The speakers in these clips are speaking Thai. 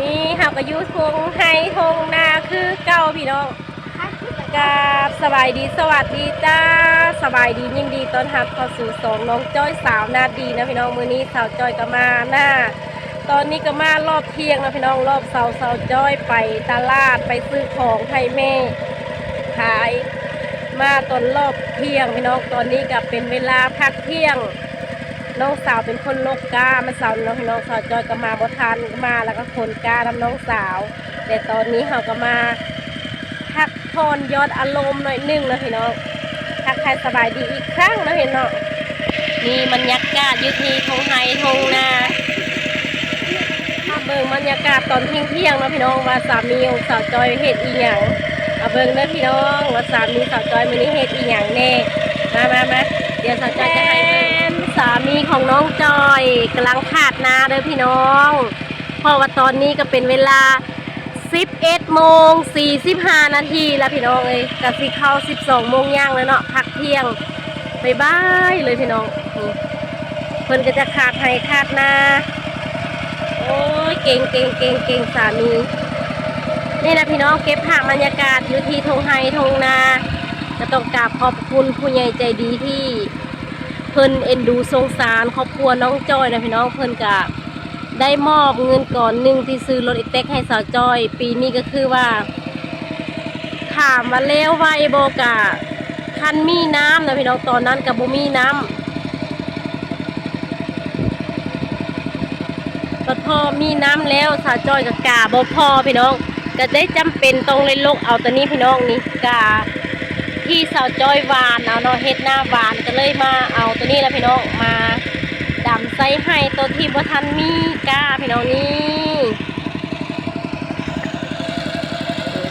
นี่เฮาก็อยู่ทงไห้ทงนาคือเก่าพี่น้องกับสบายดีสวัสดีจ้าสบายดียินดีต้อนรับเข้าสู่สองน้องจ้อยสาวนาดีนะพี่น้องมื้อนี้สาวจ้อยก็มาหน้าตอนนี้ก็มารอบเที่ยงนะพี่น้องรอบสาวจ้อยไปตลาดไปซื้อของให้แม่ขายมาตอนรอบเที่ยงพี่น้องตอนนี้ก็เป็นเวลาพักเที่ยงน้องสาวเป็นคนลกกามาสาวน้องพี่น้องสาวจอยก็มาบ่ทันก็มาแล้วก็คนกาทำน้องสาวแต่ตอนนี้เขาก็มาพักผ่อนยอดอารมณ์หน่อยนึงนะพี่น้องทักทายสบายดีอีกครั้งนะเห็นเนาะนี่บรรยากาศอยู่ที่ทงไฮทงนามาเบิ่งบรรยากาศตอนเที่ยงนะพี่น้องว่าสามีของสาวจอยเฮ็ดอีหยังเอาเบิ่งเด้อพี่น้องว่าสามีสาวจอยมื้อนี้เฮ็ดอีหยังแน่มาเดี๋ยวสาวจอยจะให้เบิ่งสามีของน้องจอยกำลังขาดนาเด้อพี่น้องเพราะว่าตอนนี้ก็เป็นเวลา11:45 นาทีแล้วพี่น้องเอ้ยกะสิเข้า12 โมงย่างแล้วเนาะพักเที่ยงบ๊ายบายเลยพี่น้องเพิ่นก็จะขาดให้ขาดนาโอ้ยเก่งสามีนี่นะพี่น้องเก็บภาพบรรยากาศอยู่ที่ทงไฮทงนาก็ต้องกราบขอบคุณผู้ใหญ่ใจดีที่เพิ่นเอ็นดูสงสารครอบครัวน้องจอยนะพี่น้องเพิ่นก็ได้มอบเงินก่อนหนึ่งที่ซื้อรถอีแท็กให้สาวจอยปีนี้ก็คือว่าถามมาแล้วว่าไอโบกะคันมีน้ำนะพี่น้องตอนนั้นกับบ่มีน้ำพอมีน้ำแล้วสาวจอยกับกาบ่พอพี่น้องก็ได้จำเป็นต้องเลยลกเอาตัวนี้พี่น้องนี่กาที่สาวจอยวานเอาเนาะเฮ็ดหน้าหวานก็เลยมาเอาตัวนี้แล้วพี่น้องมาดำใส่ให้ตัวที่บ่ทันมีกาพี่น้องนี่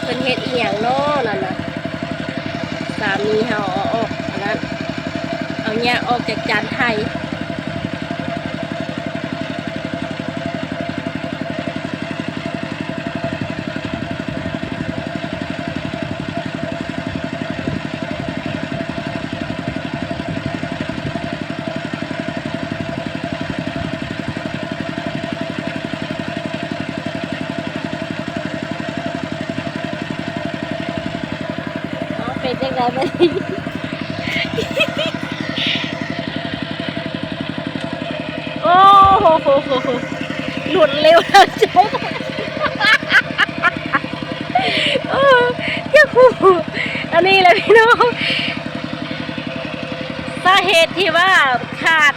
เพิ่นเฮ็ดอีหยังเนาะนั่นน่ะสามีเฮาเอาออกอันนั้นเอาเนี่ยออกจากจานไทยเป็นยังไงบ้างโอ้โหหลุดเร็วแล้วใช่เจ้าครูอันนี้เลยพี่น้องสาเหตุที่ว่าขาด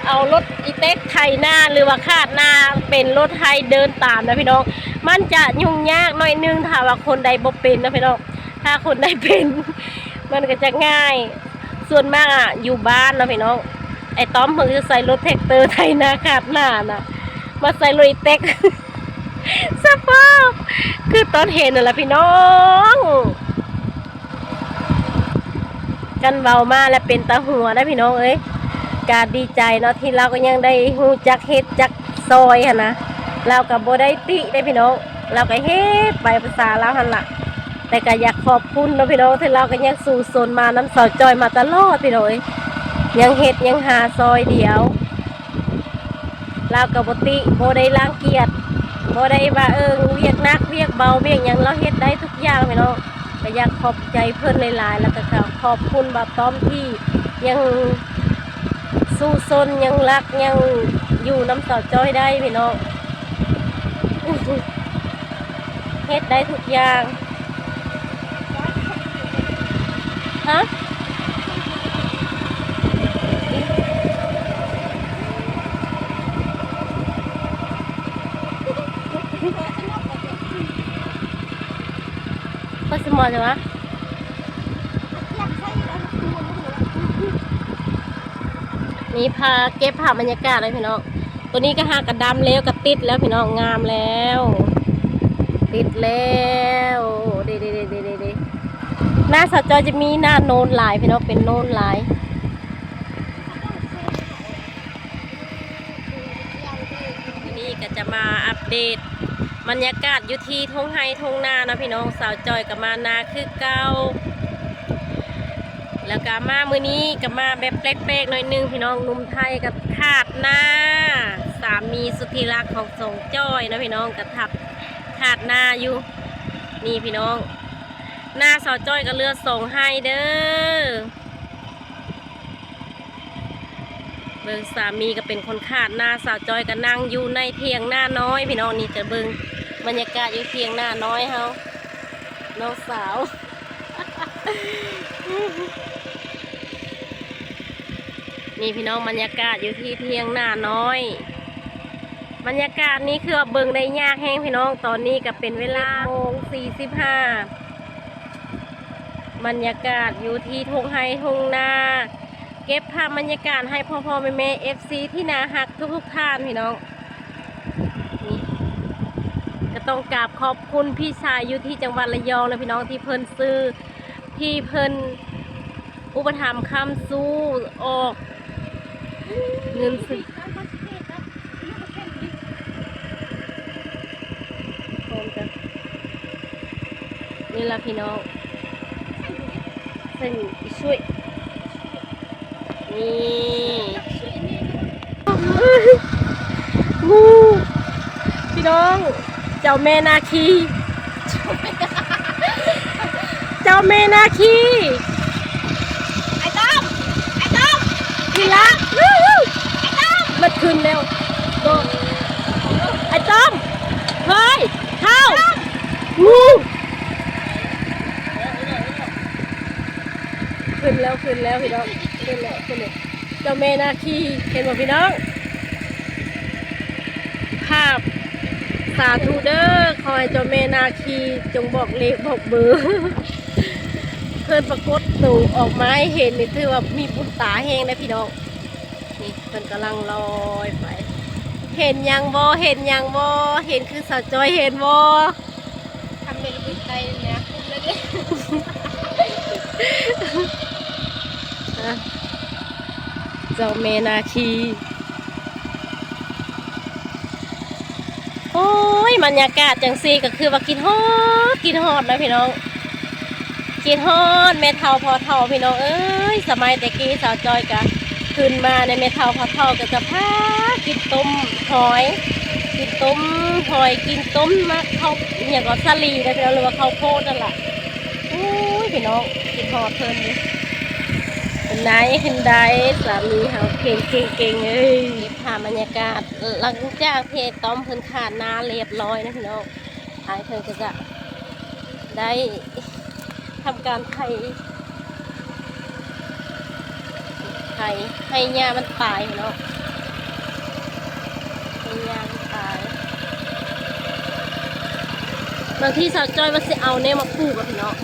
เอารถอีเต็กไทยหน้าหรือว่าขาดหน้าเป็นรถไทยเดินตามนะพี่น้องมันจะยุ่งยากหน่อยนึงถ้าว่าคนใดบ่เป็นนะพี่น้องถ้าคนใดเป็นมันก็จะง่ายส่วนมากอยู่บ้านนะพี่น้องไอ้ต้อมมันจะใส่รถแท็กเตอร์ไทยนาขาดหน้านะมาใส่รถอีเต็กสภาพคือตอนเห็นน่ะแหละพี่น้องกันเบามาแล้วเป็นตาหัวนะพี่น้องเอ้ยการดีใจเนาะที่เราก็ยังได้ฮู้จักเฮ็ดจักซอยหั่นนะเรากับโบได้ติได้พี่น้องเราก็เฮ็ดไปภาษาเราหั่นล่ะแต่ก็อยากขอบคุณนะพี่น้องที่เราก็ยังสู่สนมาน้ำสาวจอยมาตลอดพี่น้องยังเฮ็ดยังหาซอยเดียวเรากับโบติโบได้ล้างเกียรติโบได้ว่าเวียกนักเวียกเบาเวียกยังเราเฮ็ดได้ทุกอย่างพี่น้องก็อยากขอบใจเพื่อนหลายๆแล้วก็ขอบคุณบาต้อมที่ยังสู้ซนยังรักยังอยู่น้ำสาวจอยได้พี่น้องเฮ็ดได้ทุกอย่างฮะก็สมอใช่ไหมมีพาเก็บภาพบรรยากาศเลยพี่น้องตัวนี้ก็หากระดำแล้วกระติดแล้วพี่น้องงามแล้วติดแล้วเด้หน้าสาวจอยจะมีหน้าโนนลายพี่น้องเป็นโนนลายทีนี้ก็จะมาอัปเดตบรรยากาศอยู่ที่ทงไฮทงนานะพี่น้องสาวจอยกับมานาคือเก่าแล้วก็มามื้อนี้ก็มาแบบแปลกๆหน่อยนึงพี่น้องนุ่มไทยกับขาดหน้าส ามีสุดที่รักของสงจ้อยนะพี่น้องกระทับขาดหน้าอยู่นี่พี่น้องหน้าสาวจ้อยก็เลือดส่งให้เด้อเบิ่งสามีก็เป็นคนขาดหน้าสาวจ้อยก็นั่งอยู่ในเทียงหน้าน้อยพี่น้องนี่จะเบิ่งบรรยากาศอยู่เทียงหน้าน้อยเฮาน้องสาว นี่พี่น้องบรรยากาศอยู่ที่เทียงหน้าน้อยบรรยากาศนี้คือเบิ่งได้ยากแห้งพี่น้องตอนนี้ก็เป็นเวลาโมง45บรรยากาศอยู่ที่ทุ่งไฮทุ่งนาเก็บภาพบรรยากาศให้พ่อแม่FC ที่นาฮักทุกท่านพี่น้องนี่ก็ต้องกราบขอบคุณพี่ชายอยู่ที่จังหวัดระยองนะพี่น้องที่เพิ่นซื้อที่เพิ่นอุปถัมภ์คำสู้ออกเงินสินี่ละพี่น้องเส้นช่วยนี่งูพี่น้องเจ้าแม่นาคีเจ้าแม่นาคีไอ้ต้อมพี่ละไอ้ต้อมมันขึ้นเร็วไอ้ต้อมเฮ้ยเข้างูขึ้นแล้วพี่น้องขึ้นแล้วเจ้าแม่นาคีเห็นไหมพี่น้องภาพสาธุเด้อขอให้เจ้าแม่นาคีจงบอกเลขบอกเบอร์เพิ่นปรากฏตัวออกมาให้เห็นนี่ถือว่ามีบุญตาแห้งนะพี่น้องนี่เพิ่นกำลังลอยไปเห็นยังบ่เห็นคือสาวจอยเห็นบ่ทำเป็นลูกไก่เนี่ยคุ้มเลยเด้เจ้าแม่นาคีโอ้ยบรรยากาศจังซีก็คือว่ากินฮอดนะพี่น้องกินฮอดแม่เฒ่าพอเฒ่าพี่น้องเอ้ยสมัยแต่กี้สาวจอยกะขึ้นมาในแม่เฒ่าพอเฒ่าก็จะพากินต้มหอยกินต้มมะข้าวอย่างก็สลีนะพี่น้องหรือว่าข้าวโพดนั่นแหละโอ้ยพี่น้องกินฮอดเพลินดิเป็นไดสามีเขาเก่งเอ้ยพาบรรยากาศหลังจากเทต้มเพิ่นขาดนาเรียบร้อยนะพี่น้องไอ้เพิ่นก็จะได้ทำการไถให้หญ้ามันตายเนาะให้หญ้ามันตายบางทีสาวจ้อยว่าสิเอาเนี่ยมาปลูกอะพี่น้อง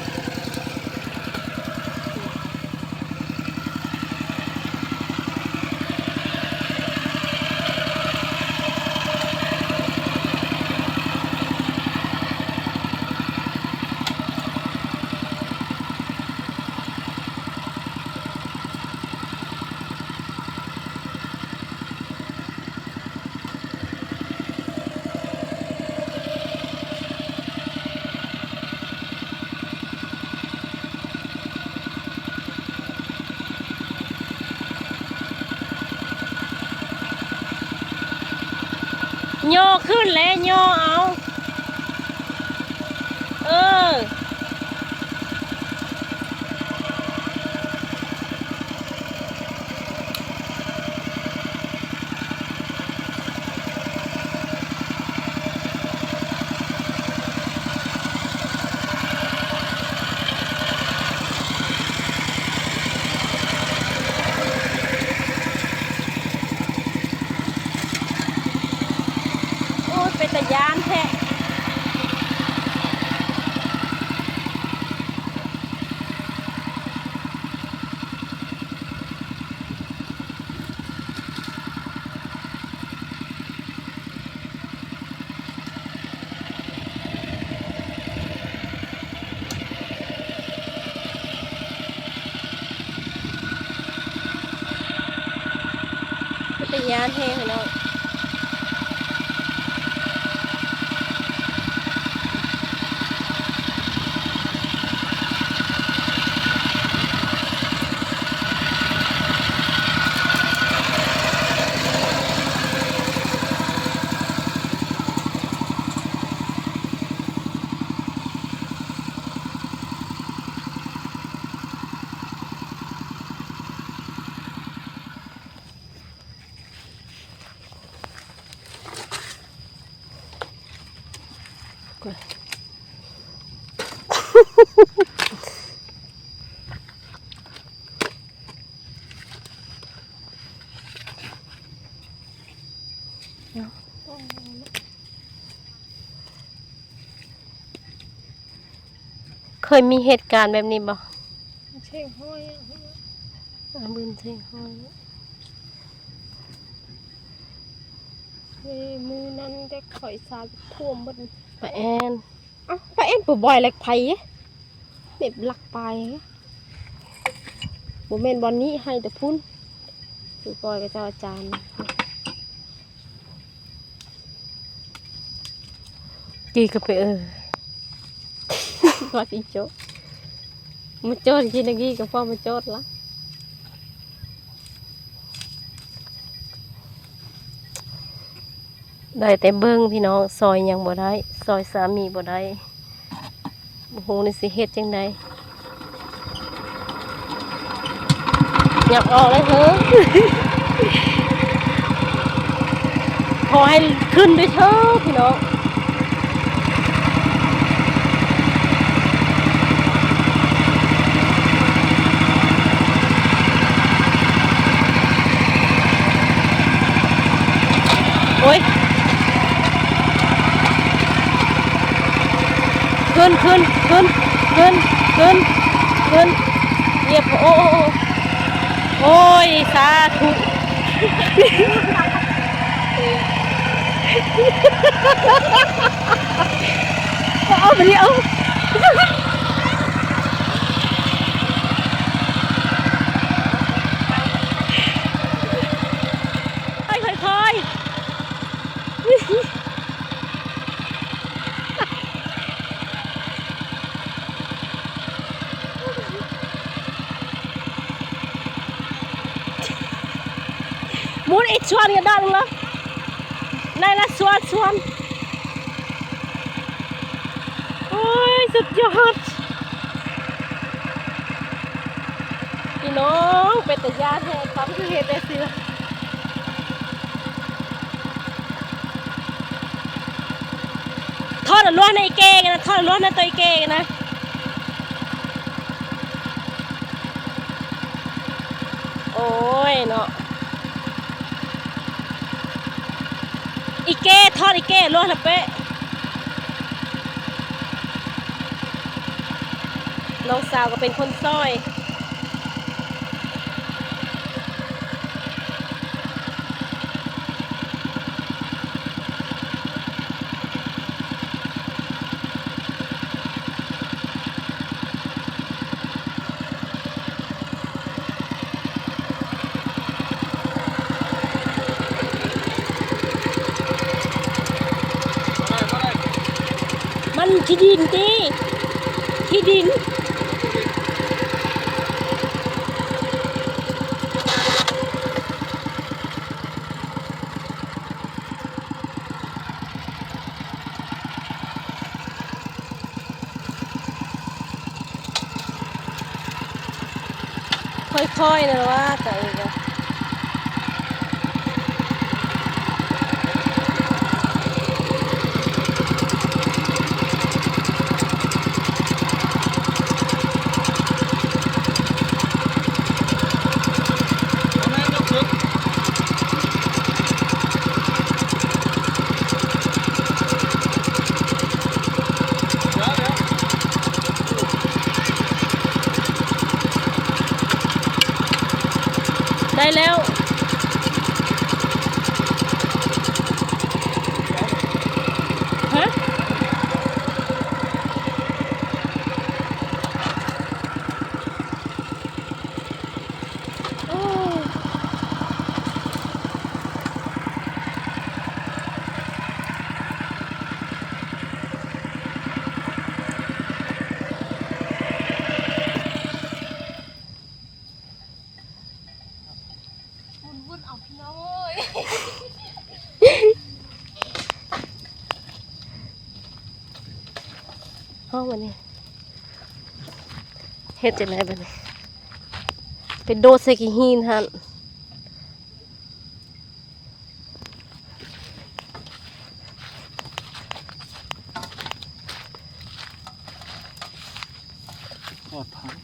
โยขึ้นแล้วโยเอาเป็นตะยานแท้เป็นยานแท้พี่น้อง ก่อนเคยมีเหตุการณ์แบบนี้บ่เช่งห้อยบืนเช่งห้อยมือนั้นได้ข่อยสาดท่วมบนปะแอน ปะเอ็นปูบ่อยเล็กไผ่เด็บหลักไปบุเมนบอลนี้ให้แต่พุ่นปูบ่อยกับเจ้าอาจารย์กี่ก็ไปว่าสิโจมาโจดกินกี้กับพ่อมาโจดละได้แต่เบิ้งพี่น้องซอยยังบ่ได้ซอยสามีบ่ได้โอ้โหนี่สิเฮ็ดจังไดอยากออกเลยเถอะ ขอให้ขึ้นด้วยเถอะพี่น้องโอ้ยขึ้นเหยียบโอ้ยสาธุเอาไปดิเอาค่อยมุนอีกชวนกันได้หรือเปล่าในละชวนโอ้ยสุดยอดพี่น้องเป็นแต่ยาแท้ความคือเหตุแต่เสือทอดล้วนในเกงนะทอดล้วนในตัวเกงนะโอ้ยเนาะอีเก้ทอดอีเก้ล้วนละเป๊ะน้องสาวก็เป็นคนซ้อยมันที่ดินตีที่ดินค่อยๆนะว่าแต่เองได้แล้วฮะโอ้วุ่นเอาพี่น้องเอ้ยห้องวันนี้เฮ็ดจังไดบัดนี้เป็นโดดใส่กี่หินหั่น ทอดผัก